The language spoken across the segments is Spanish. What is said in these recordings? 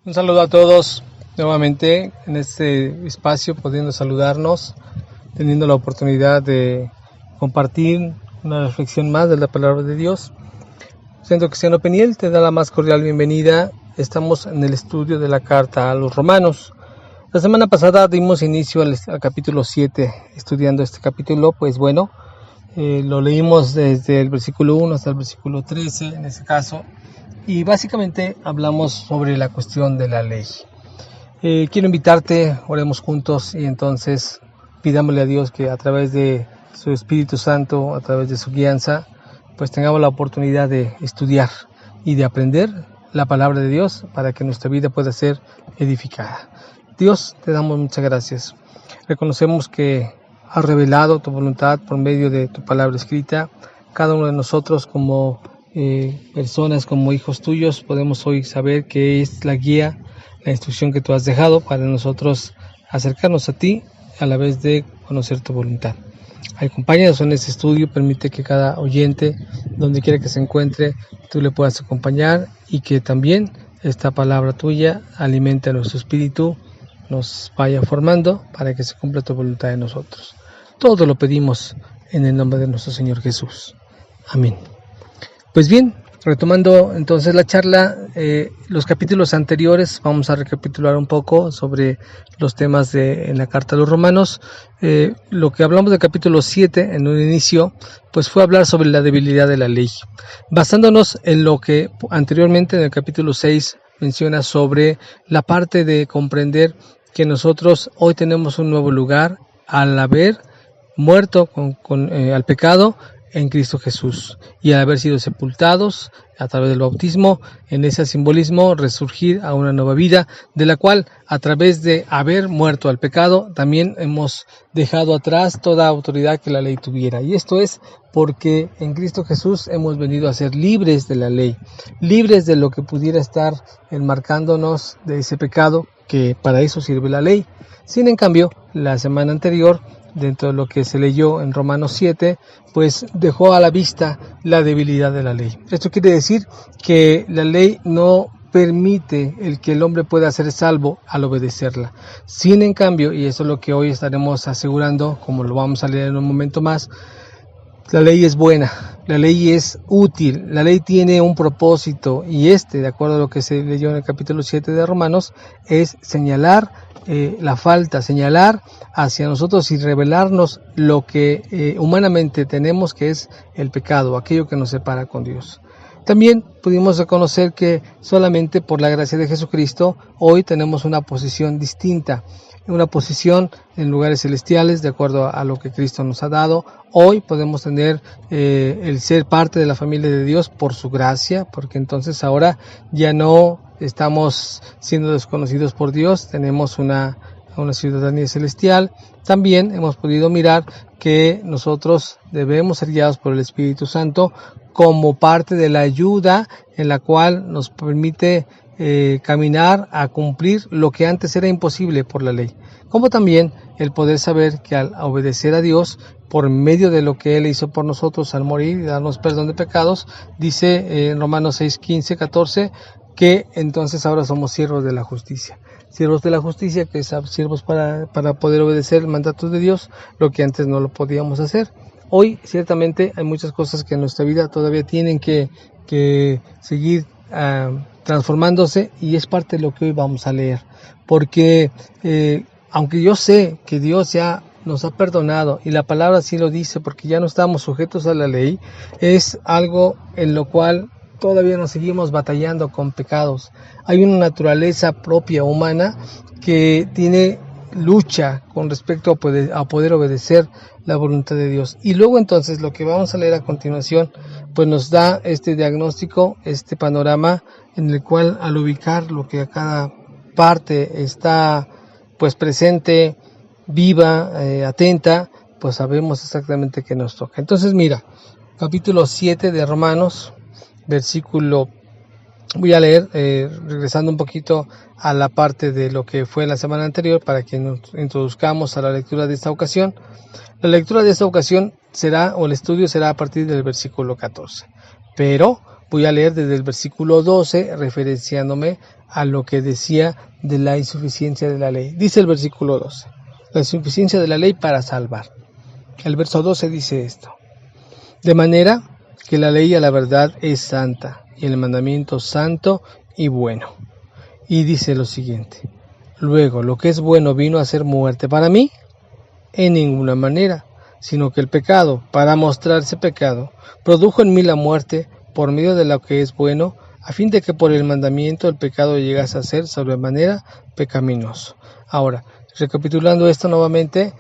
Un saludo a todos nuevamente en este espacio, pudiendo saludarnos, teniendo la oportunidad de compartir una reflexión más de la palabra de Dios. Centro Cristiano Peniel te da la más cordial bienvenida. Estamos en el estudio de la carta a los Romanos. La semana pasada dimos inicio al capítulo 7, estudiando este capítulo, pues bueno, lo leímos desde el versículo 1 hasta el versículo 13 en este caso. Y básicamente hablamos sobre la cuestión de la ley. Quiero invitarte, oremos juntos y entonces pidámosle a Dios que a través de su Espíritu Santo, a través de su guianza, pues tengamos la oportunidad de estudiar y de aprender la palabra de Dios para que nuestra vida pueda ser edificada. Dios, te damos muchas gracias. Reconocemos que has revelado tu voluntad por medio de tu palabra escrita. Cada uno de nosotros como personas, como hijos tuyos, podemos hoy saber que es la guía, la instrucción que tú has dejado para nosotros acercarnos a ti a la vez de conocer tu voluntad. Acompáñanos en este estudio, permite que cada oyente, donde quiera que se encuentre, tú le puedas acompañar y que también esta palabra tuya alimente a nuestro espíritu, nos vaya formando para que se cumpla tu voluntad en nosotros. Todo lo pedimos en el nombre de nuestro Señor Jesús. Amén. Pues bien, retomando entonces la charla, los capítulos anteriores, vamos a recapitular un poco sobre los temas en la carta a los Romanos. Lo que hablamos del capítulo 7 en un inicio, pues fue hablar sobre la debilidad de la ley, basándonos en lo que anteriormente en el capítulo 6 menciona sobre la parte de comprender que nosotros hoy tenemos un nuevo lugar al haber muerto al pecado en Cristo Jesús y al haber sido sepultados a través del bautismo, en ese simbolismo resurgir a una nueva vida, de la cual a través de haber muerto al pecado también hemos dejado atrás toda autoridad que la ley tuviera. Y esto es porque en Cristo Jesús hemos venido a ser libres de la ley, libres de lo que pudiera estar enmarcándonos de ese pecado, que para eso sirve la ley. Sin en cambio, la semana anterior, dentro de lo que se leyó en Romanos 7, pues dejó a la vista la debilidad de la ley. Esto quiere decir que la ley no permite el que el hombre pueda ser salvo al obedecerla. Sin en cambio, y eso es lo que hoy estaremos asegurando, como lo vamos a leer en un momento más, la ley es buena, la ley es útil, la ley tiene un propósito y de acuerdo a lo que se leyó en el capítulo 7 de Romanos, es señalar la falta, señalar hacia nosotros y revelarnos lo que humanamente tenemos, que es el pecado, aquello que nos separa con Dios. También pudimos reconocer que solamente por la gracia de Jesucristo hoy tenemos una posición distinta, una posición en lugares celestiales de acuerdo a lo que Cristo nos ha dado. Hoy podemos tener el ser parte de la familia de Dios por su gracia, porque entonces ahora ya no estamos siendo desconocidos por Dios, tenemos una ciudadanía celestial. También hemos podido mirar que nosotros debemos ser guiados por el Espíritu Santo como parte de la ayuda en la cual nos permite caminar a cumplir lo que antes era imposible por la ley, como también el poder saber que al obedecer a Dios por medio de lo que Él hizo por nosotros al morir y darnos perdón de pecados, dice en Romanos 6, 15, 14, que entonces ahora somos siervos de la justicia. Siervos de la justicia, que es siervos para poder obedecer el mandato de Dios, lo que antes no lo podíamos hacer. Hoy ciertamente hay muchas cosas que en nuestra vida todavía tienen que seguir transformándose, y es parte de lo que hoy vamos a leer, porque aunque yo sé que Dios ya nos ha perdonado y la palabra sí lo dice, porque ya no estamos sujetos a la ley, es algo en lo cual todavía nos seguimos batallando con pecados. Hay una naturaleza propia humana que tiene lucha con respecto a poder obedecer la voluntad de Dios. Y luego entonces lo que vamos a leer a continuación pues nos da este diagnóstico, este panorama en el cual al ubicar lo que a cada parte está pues presente, viva, atenta, pues sabemos exactamente qué nos toca. Entonces mira, capítulo 7 de Romanos, versículo, voy a leer regresando un poquito a la parte de lo que fue la semana anterior para que nos introduzcamos a la lectura de esta ocasión. La lectura de esta ocasión será, o el estudio será a partir del versículo 14, pero Voy a leer desde el versículo 12, referenciándome a lo que decía de la insuficiencia de la ley. Dice el versículo 12, la insuficiencia de la ley para salvar. El verso 12 dice esto: de manera que la ley a la verdad es santa, y el mandamiento santo y bueno. Y dice lo siguiente: luego, lo que es bueno vino a ser muerte para mí, en ninguna manera, sino que el pecado, para mostrarse pecado, produjo en mí la muerte por medio de lo que es bueno, a fin de que por el mandamiento el pecado llegase a ser sobremanera pecaminoso. Ahora, recapitulando esto nuevamente,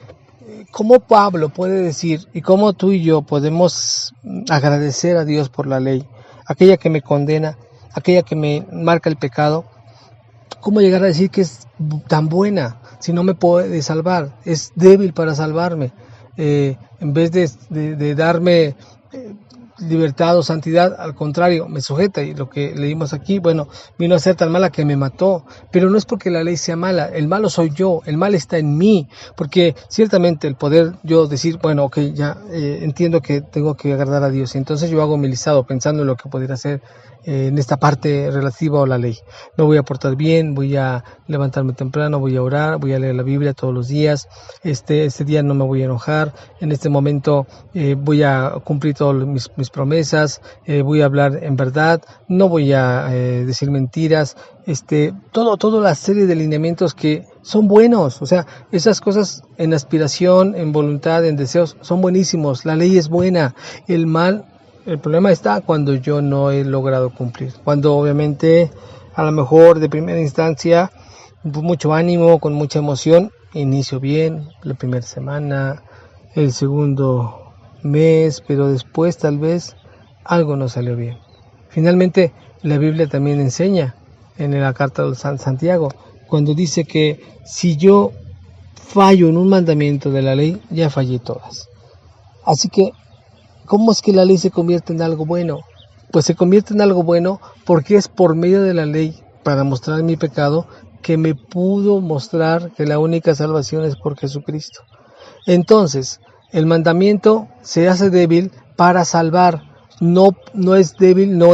¿cómo Pablo puede decir y cómo tú y yo podemos agradecer a Dios por la ley, aquella que me condena, aquella que me marca el pecado? ¿Cómo llegar a decir que es tan buena si no me puede salvar? Es débil para salvarme. En vez de darme libertad o santidad, al contrario, me sujeta, y lo que leímos aquí, bueno, vino a ser tan mala que me mató, pero no es porque la ley sea mala, el malo soy yo, el mal está en mí, porque ciertamente el poder yo decir, bueno, ok, ya entiendo que tengo que agradar a Dios, y entonces yo hago mi listado pensando en lo que pudiera hacer en esta parte relativa a la ley. Me voy a portar bien, voy a levantarme temprano, voy a orar, voy a leer la Biblia todos los días, este día no me voy a enojar, en este momento voy a cumplir todas mis promesas, voy a hablar en verdad, no voy a decir mentiras, toda la serie de lineamientos que son buenos, o sea, esas cosas en aspiración, en voluntad, en deseos, son buenísimos, la ley es buena, el problema está cuando yo no he logrado cumplir, cuando obviamente a lo mejor de primera instancia, con mucho ánimo, con mucha emoción, inicio bien, la primera semana, el segundo mes, pero después tal vez algo no salió bien. Finalmente, la Biblia también enseña en la carta de San Santiago, cuando dice que si yo fallo en un mandamiento de la ley, ya fallé todas. Así que, ¿cómo es que la ley se convierte en algo bueno? Pues se convierte en algo bueno porque es por medio de la ley, para mostrar mi pecado, que me pudo mostrar que la única salvación es por Jesucristo. Entonces, el mandamiento se hace débil para salvar, no es débil, no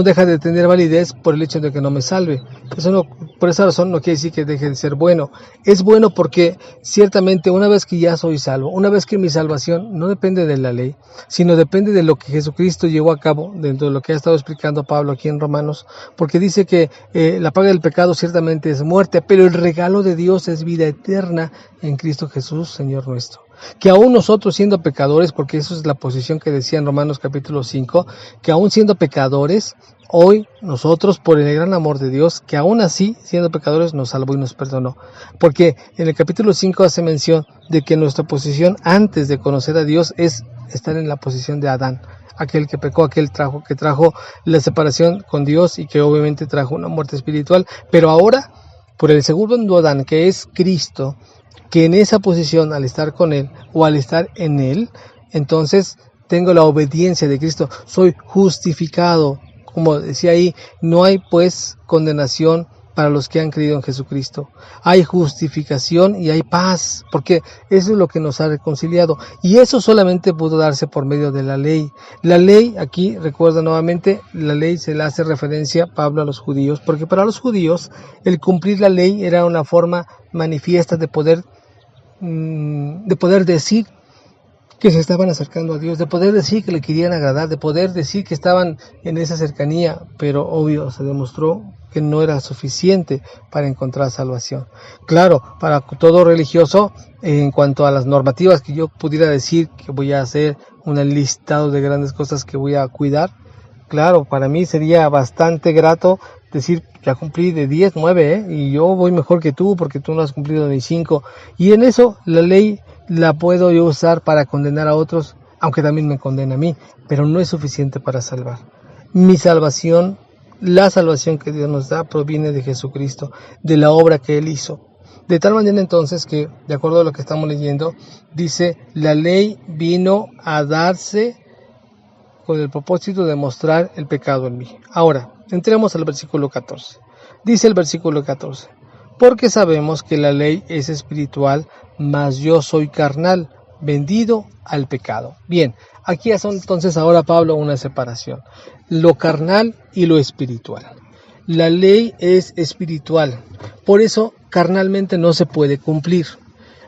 deja de tener validez por el hecho de que no me salve. Por esa razón no quiere decir que deje de ser bueno. Es bueno porque ciertamente una vez que ya soy salvo, una vez que mi salvación no depende de la ley, sino depende de lo que Jesucristo llevó a cabo, dentro de lo que ha estado explicando Pablo aquí en Romanos, porque dice que la paga del pecado ciertamente es muerte, pero el regalo de Dios es vida eterna en Cristo Jesús, Señor nuestro. Que aún nosotros siendo pecadores, porque eso es la posición que decía en Romanos capítulo 5, que aún siendo pecadores, hoy nosotros por el gran amor de Dios, que aún así siendo pecadores nos salvó y nos perdonó. Porque en el capítulo 5 hace mención de que nuestra posición antes de conocer a Dios es estar en la posición de Adán, aquel que pecó, que trajo la separación con Dios y que obviamente trajo una muerte espiritual, pero ahora por el segundo Adán, que es Cristo, que en esa posición, al estar con Él o al estar en Él, entonces tengo la obediencia de Cristo, soy justificado. Como decía ahí, no hay pues condenación para los que han creído en Jesucristo. Hay justificación y hay paz, porque eso es lo que nos ha reconciliado. Y eso solamente pudo darse por medio de la ley. La ley, aquí recuerda nuevamente, la ley se le hace referencia Pablo a los judíos, porque para los judíos el cumplir la ley era una forma manifiesta de poder decir que se estaban acercando a Dios, de poder decir que le querían agradar, de poder decir que estaban en esa cercanía, pero obvio se demostró que no era suficiente para encontrar salvación. Claro, para todo religioso, en cuanto a las normativas que yo pudiera decir que voy a hacer un listado de grandes cosas que voy a cuidar, claro, para mí sería bastante grato decir, ya cumplí de 10, 9, y yo voy mejor que tú porque tú no has cumplido ni 5. Y en eso la ley la puedo yo usar para condenar a otros, aunque también me condena a mí, pero no es suficiente para salvar. Mi salvación, la salvación que Dios nos da, proviene de Jesucristo, de la obra que Él hizo. De tal manera entonces que, de acuerdo a lo que estamos leyendo, dice, la ley vino a darse con el propósito de mostrar el pecado en mí. Ahora, entremos al versículo 14. Dice el versículo 14, porque sabemos que la ley es espiritual, mas yo soy carnal, vendido al pecado. Bien, aquí hace entonces ahora Pablo una separación, lo carnal y lo espiritual. La ley es espiritual, por eso carnalmente no se puede cumplir.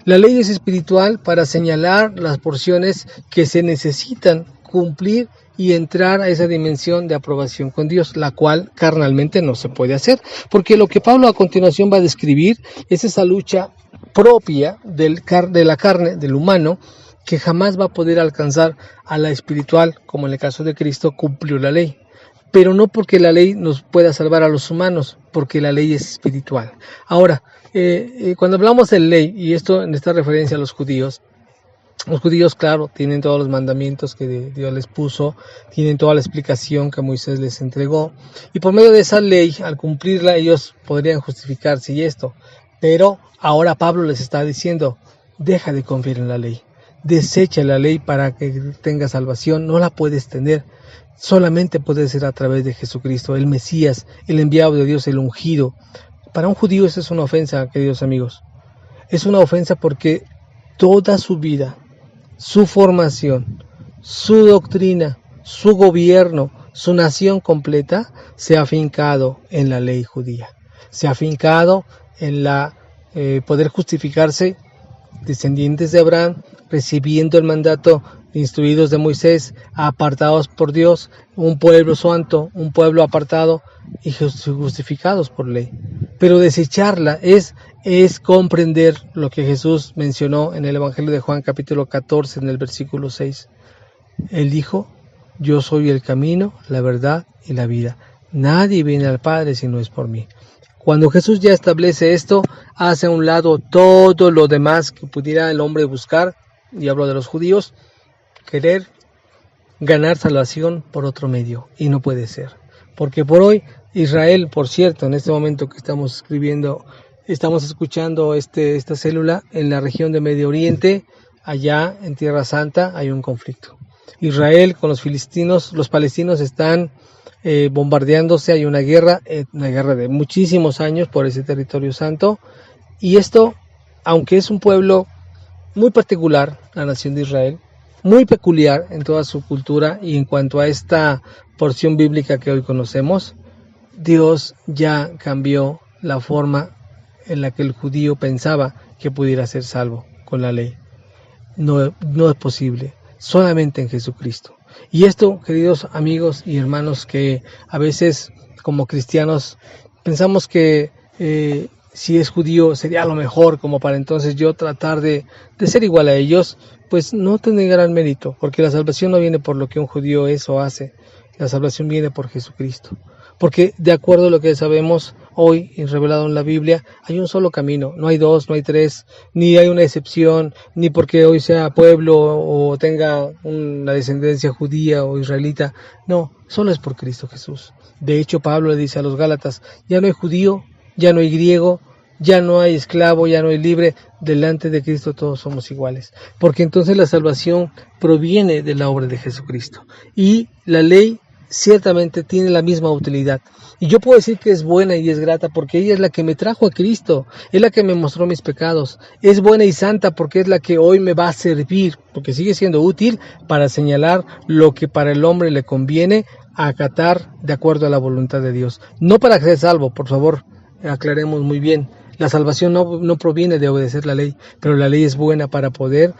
La ley es espiritual para señalar las porciones que se necesitan cumplir y entrar a esa dimensión de aprobación con Dios, la cual carnalmente no se puede hacer, porque lo que Pablo a continuación va a describir es esa lucha propia de la carne, del humano, que jamás va a poder alcanzar a la espiritual, como en el caso de Cristo cumplió la ley. Pero no porque la ley nos pueda salvar a los humanos, porque la ley es espiritual. Ahora, cuando hablamos de ley, y esto en esta referencia a los judíos, claro, tienen todos los mandamientos que Dios les puso, tienen toda la explicación que Moisés les entregó, y por medio de esa ley, al cumplirla, ellos podrían justificarse y esto. Pero ahora Pablo les está diciendo, deja de confiar en la ley, desecha la ley para que tengas salvación, no la puedes tener, solamente puede ser a través de Jesucristo, el Mesías, el enviado de Dios, el ungido. Para un judío eso es una ofensa, queridos amigos, es una ofensa porque toda su vida, su formación, su doctrina, su gobierno, su nación completa se ha afincado en la ley judía, se ha afincado en la poder justificarse descendientes de Abraham, recibiendo el mandato, instruidos de Moisés, apartados por Dios, un pueblo santo, un pueblo apartado y justificados por ley. Pero desecharla es comprender lo que Jesús mencionó en el Evangelio de Juan capítulo 14 en el versículo 6. Él dijo, yo soy el camino, la verdad y la vida. Nadie viene al Padre si no es por mí. Cuando Jesús ya establece esto, hace a un lado todo lo demás que pudiera el hombre buscar, y hablo de los judíos, querer ganar salvación por otro medio, y no puede ser. Porque por hoy, Israel, por cierto, en este momento que estamos escuchando esta célula, en la región de Medio Oriente, allá en Tierra Santa, hay un conflicto. Israel con los palestinos están bombardeándose, hay una guerra de muchísimos años por ese territorio santo, y esto, aunque es un pueblo muy particular, la nación de Israel, muy peculiar en toda su cultura y en cuanto a esta porción bíblica que hoy conocemos, Dios ya cambió la forma en la que el judío pensaba que pudiera ser salvo con la ley. No es posible, solamente en Jesucristo. Y esto, queridos amigos y hermanos, que a veces como cristianos pensamos que si es judío sería lo mejor, como para entonces yo tratar de ser igual a ellos, pues no tiene gran mérito, porque la salvación no viene por lo que un judío es o hace, la salvación viene por Jesucristo. Porque de acuerdo a lo que sabemos hoy revelado en la Biblia, hay un solo camino, no hay dos, no hay tres, ni hay una excepción, ni porque hoy sea pueblo o tenga una descendencia judía o israelita, no, solo es por Cristo Jesús. De hecho, Pablo le dice a los Gálatas, ya no hay judío, ya no hay griego, ya no hay esclavo, ya no hay libre, delante de Cristo todos somos iguales, porque entonces la salvación proviene de la obra de Jesucristo, y la ley ciertamente tiene la misma utilidad, y yo puedo decir que es buena y es grata porque ella es la que me trajo a Cristo, es la que me mostró mis pecados, es buena y santa porque es la que hoy me va a servir, porque sigue siendo útil para señalar lo que para el hombre le conviene acatar de acuerdo a la voluntad de Dios, no para ser salvo, por favor, aclaremos muy bien. La salvación no proviene de obedecer la ley, pero la ley es buena para poder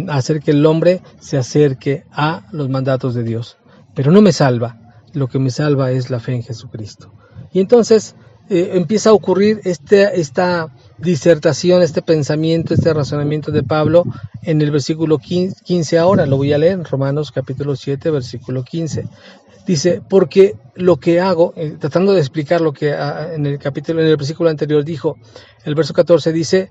hacer que el hombre se acerque a los mandatos de Dios. Pero no me salva, lo que me salva es la fe en Jesucristo. Y entonces empieza a ocurrir esta disertación, este pensamiento, este razonamiento de Pablo en el versículo 15 ahora, lo voy a leer en Romanos capítulo 7, versículo 15. Dice, porque lo que hago, tratando de explicar lo que en el versículo anterior dijo, el verso 14 dice,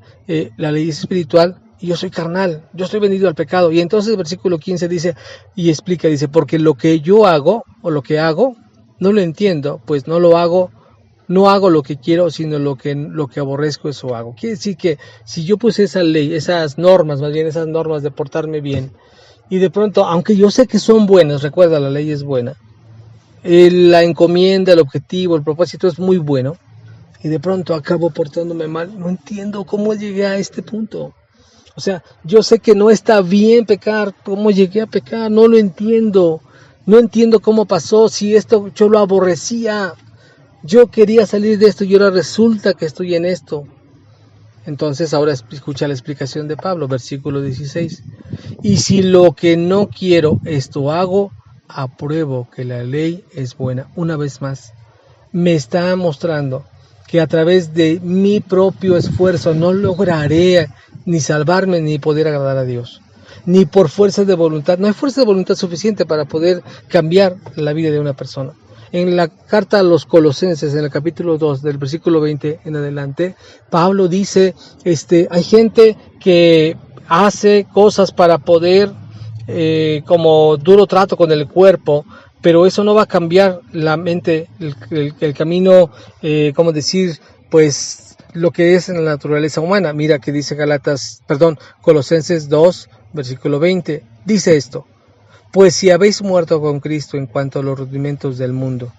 la ley es espiritual y yo soy carnal, yo estoy vendido al pecado. Y entonces el versículo 15 dice, y explica, dice, porque lo que yo hago, o lo que hago, no lo entiendo, pues no hago lo que quiero, sino lo que aborrezco, eso hago. Quiere decir que si yo puse esa ley, esas normas de portarme bien, y de pronto, aunque yo sé que son buenas, recuerda, la ley es buena, la encomienda, el objetivo, el propósito es muy bueno, y de pronto acabo portándome mal, no entiendo cómo llegué a este punto. O sea, yo sé que no está bien pecar. ¿Cómo llegué a pecar? No lo entiendo. No entiendo cómo pasó. Si esto yo lo aborrecía. Yo quería salir de esto y ahora resulta que estoy en esto. Entonces ahora escucha la explicación de Pablo, versículo 16. Y si lo que no quiero, esto hago, apruebo que la ley es buena. Una vez más, me está mostrando que a través de mi propio esfuerzo no lograré ni salvarme ni poder agradar a Dios. Ni por fuerza de voluntad. No hay fuerza de voluntad suficiente para poder cambiar la vida de una persona. En la carta a los Colosenses, en el capítulo 2, del versículo 20 en adelante, Pablo dice, hay gente que hace cosas para poder, como duro trato con el cuerpo, pero eso no va a cambiar la mente, el camino, ¿cómo decir? Pues lo que es en la naturaleza humana. Mira que dice Colosenses 2, versículo 20, dice esto. Pues si habéis muerto con Cristo en cuanto a los rudimentos del mundo,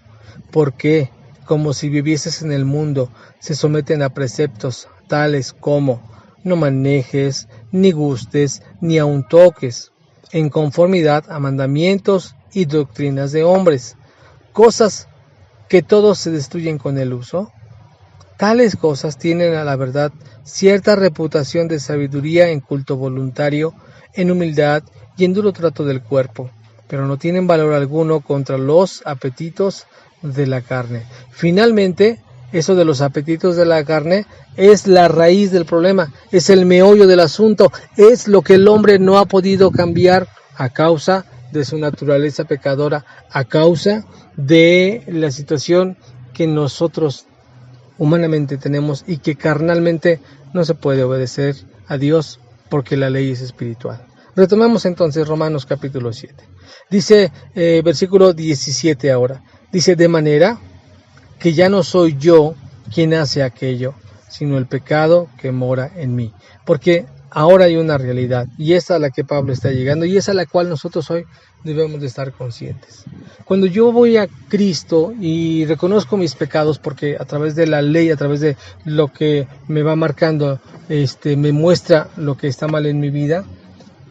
¿por qué, como si vivieses en el mundo, se someten a preceptos tales como no manejes, ni gustes, ni aun toques, en conformidad a mandamientos y doctrinas de hombres, cosas que todos se destruyen con el uso? Tales cosas tienen a la verdad cierta reputación de sabiduría en culto voluntario, en humildad y en duro trato del cuerpo, pero no tienen valor alguno contra los apetitos de la carne. Finalmente, eso de los apetitos de la carne es la raíz del problema, es el meollo del asunto, es lo que el hombre no ha podido cambiar a causa de su naturaleza pecadora, a causa de la situación que nosotros humanamente tenemos y que carnalmente no se puede obedecer a Dios porque la ley es espiritual. Retomamos entonces Romanos capítulo 7. Dice versículo 17 ahora. Dice, de manera que ya no soy yo quien hace aquello, sino el pecado que mora en mí. Porque ahora hay una realidad y esa a la que Pablo está llegando y esa a la cual nosotros hoy debemos de estar conscientes. Cuando yo voy a Cristo y reconozco mis pecados, porque a través de la ley, a través de lo que me va marcando, me muestra lo que está mal en mi vida,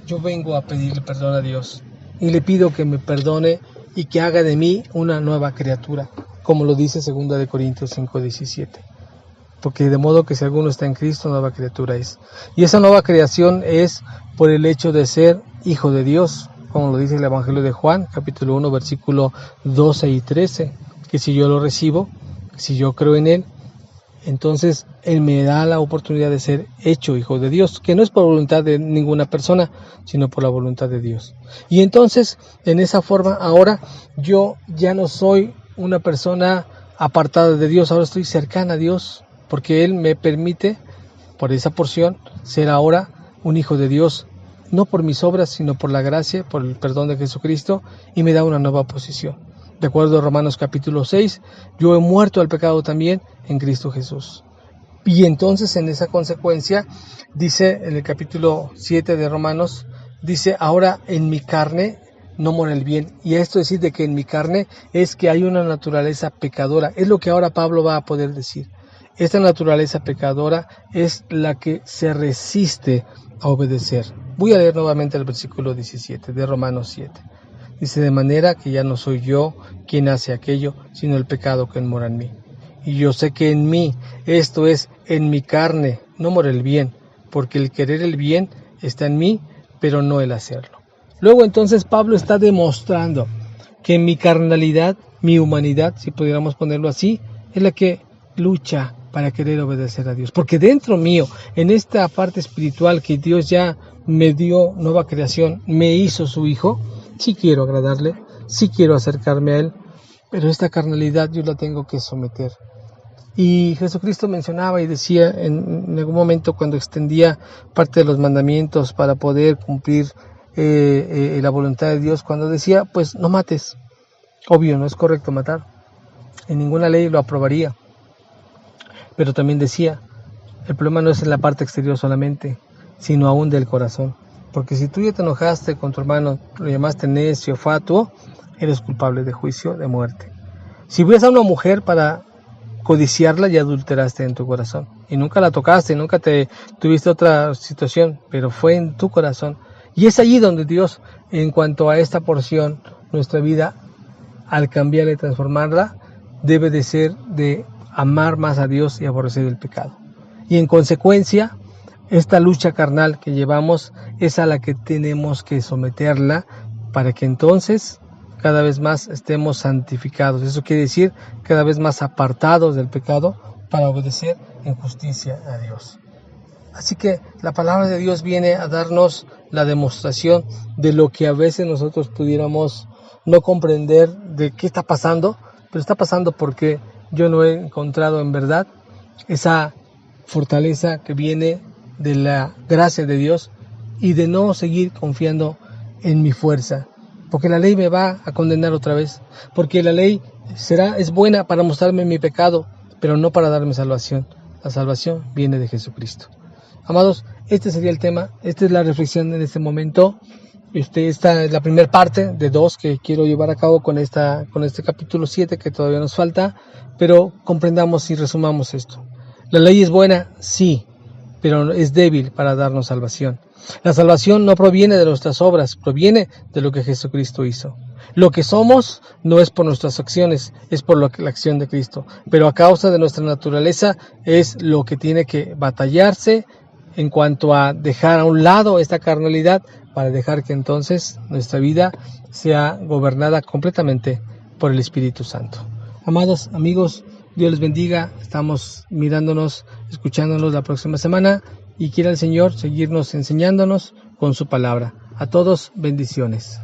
yo vengo a pedirle perdón a Dios y le pido que me perdone y que haga de mí una nueva criatura, como lo dice 2 Corintios 5:17. Porque de modo que si alguno está en Cristo, nueva criatura es. Y esa nueva creación es por el hecho de ser hijo de Dios, como lo dice el Evangelio de Juan, capítulo 1, versículo 12 y 13, que si yo lo recibo, si yo creo en Él, entonces Él me da la oportunidad de ser hecho hijo de Dios, que no es por voluntad de ninguna persona, sino por la voluntad de Dios. Y entonces, en esa forma, ahora yo ya no soy una persona apartada de Dios, ahora estoy cercana a Dios, porque Él me permite, por esa porción, ser ahora un hijo de Dios, no por mis obras, sino por la gracia, por el perdón de Jesucristo, y me da una nueva posición. De acuerdo a Romanos capítulo 6, yo he muerto al pecado también en Cristo Jesús. Y entonces en esa consecuencia, dice en el capítulo 7 de Romanos, dice, ahora en mi carne no mora el bien. Y esto decir de que en mi carne es que hay una naturaleza pecadora. Es lo que ahora Pablo va a poder decir. Esta naturaleza pecadora es la que se resiste a obedecer. Voy a leer nuevamente el versículo 17 de Romanos 7. Dice, de manera que ya no soy yo quien hace aquello, sino el pecado que mora en mí. Y yo sé que en mí, esto es, en mi carne, no mora el bien, porque el querer el bien está en mí, pero no el hacerlo. Luego entonces Pablo está demostrando que mi carnalidad, mi humanidad, si pudiéramos ponerlo así, es la que lucha para querer obedecer a Dios. Porque dentro mío, en esta parte espiritual que Dios ya me dio nueva creación, me hizo su hijo, sí quiero agradarle, sí quiero acercarme a Él, pero esta carnalidad yo la tengo que someter. Y Jesucristo mencionaba y decía en algún momento cuando extendía parte de los mandamientos para poder cumplir la voluntad de Dios, cuando decía, pues no mates. Obvio, no es correcto matar. En ninguna ley lo aprobaría. Pero también decía, el problema no es en la parte exterior solamente, sino aún del corazón. Porque si tú ya te enojaste con tu hermano, lo llamaste necio, fatuo, eres culpable de juicio, de muerte. Si ves a una mujer para codiciarla, ya adulteraste en tu corazón. y nunca la tocaste, nunca tuviste otra situación, pero fue en tu corazón. Y es allí donde Dios, en cuanto a esta porción, nuestra vida, al cambiarla y transformarla, debe de ser de amar más a Dios y aborrecer el pecado. Y en consecuencia, esta lucha carnal que llevamos es a la que tenemos que someterla para que entonces cada vez más estemos santificados. Eso quiere decir cada vez más apartados del pecado para obedecer en justicia a Dios. Así que la palabra de Dios viene a darnos la demostración de lo que a veces nosotros pudiéramos no comprender de qué está pasando, pero está pasando porque yo no he encontrado en verdad esa fortaleza que viene de la gracia de Dios y de no seguir confiando en mi fuerza, porque la ley me va a condenar otra vez, porque la ley es buena para mostrarme mi pecado, pero no para darme salvación. La salvación viene de Jesucristo. Amados, este sería el tema, esta es la reflexión en este momento. Esta es la primera parte de 2 que quiero llevar a cabo con este capítulo 7 que todavía nos falta, pero comprendamos y resumamos esto. La ley es buena, sí, pero es débil para darnos salvación. La salvación no proviene de nuestras obras, proviene de lo que Jesucristo hizo. Lo que somos no es por nuestras acciones, es por la acción de Cristo. Pero a causa de nuestra naturaleza es lo que tiene que batallarse en cuanto a dejar a un lado esta carnalidad para dejar que entonces nuestra vida sea gobernada completamente por el Espíritu Santo. Amados amigos, Dios les bendiga. Estamos mirándonos, escuchándonos la próxima semana y quiera el Señor seguirnos enseñándonos con su palabra. A todos, bendiciones.